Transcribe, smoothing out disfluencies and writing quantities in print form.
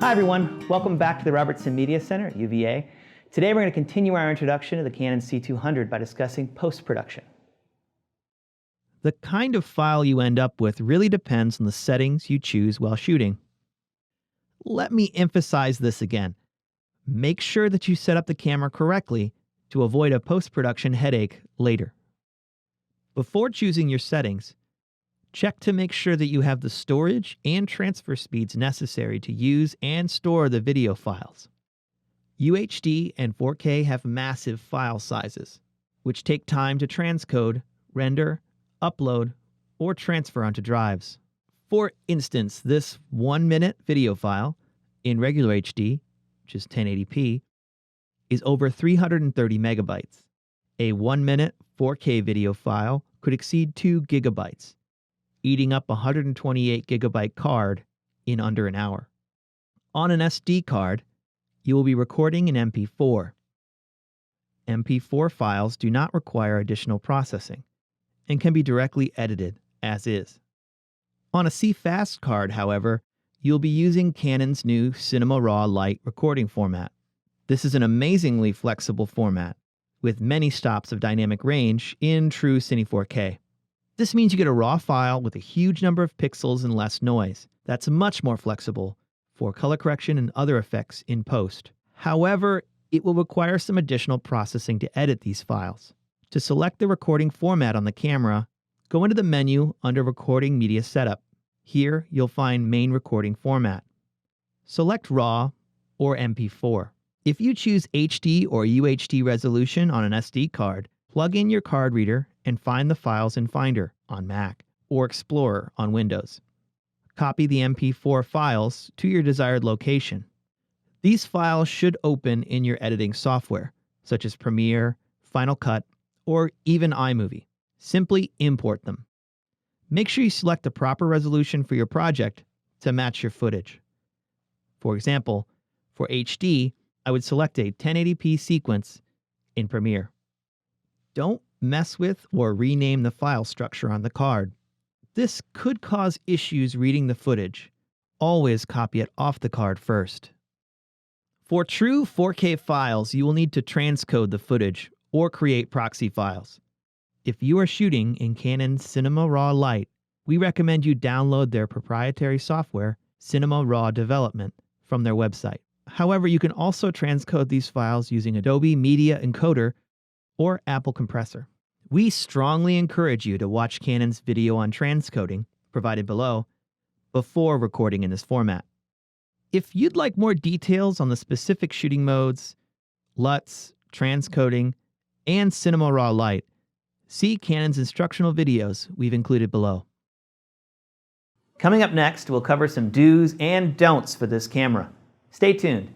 Hi everyone, welcome back to the Robertson Media Center at UVA. Today we're going to continue our introduction to the Canon C200 by discussing post-production. The kind of file you end up with really depends on the settings you choose while shooting. Let me emphasize this again. Make sure that you set up the camera correctly to avoid a post-production headache later. Before choosing your settings, check to make sure that you have the storage and transfer speeds necessary to use and store the video files. UHD and 4K have massive file sizes, which take time to transcode, render, upload, or transfer onto drives. For instance, this 1-minute video file in regular HD, which is 1080p, is over 330 megabytes. A 1-minute 4K video file could exceed 2 gigabytes, eating up a 128 gigabyte card in under an hour. On an SD card, you will be recording in MP4. MP4 files do not require additional processing and can be directly edited as is. On a CFast card, however, you'll be using Canon's new Cinema Raw Lite recording format. This is an amazingly flexible format with many stops of dynamic range in true Cine 4K. This means you get a raw file with a huge number of pixels and less noise. That's much more flexible for color correction and other effects in post. However, it will require some additional processing to edit these files. To select the recording format on the camera, go into the menu under Recording Media Setup. Here, you'll find Main Recording Format. Select RAW or MP4. If you choose HD or UHD resolution on an SD card, plug in your card reader and find the files in Finder on Mac or Explorer on Windows. Copy the MP4 files to your desired location. These files should open in your editing software, such as Premiere, Final Cut, or even iMovie. Simply import them. Make sure you select the proper resolution for your project to match your footage. For example, for HD, I would select a 1080p sequence in Premiere. Don't mess with or rename the file structure on the card. This could cause issues reading the footage. Always copy it off the card first. For true 4K files, you will need to transcode the footage or create proxy files. If you are shooting in Canon's Cinema Raw Lite, we recommend you download their proprietary software, Cinema Raw Development, from their website. However, you can also transcode these files using Adobe Media Encoder or Apple Compressor. We strongly encourage you to watch Canon's video on transcoding, provided below, before recording in this format. If you'd like more details on the specific shooting modes, LUTs, transcoding, and Cinema Raw Lite, see Canon's instructional videos we've included below. Coming up next, we'll cover some do's and don'ts for this camera. Stay tuned.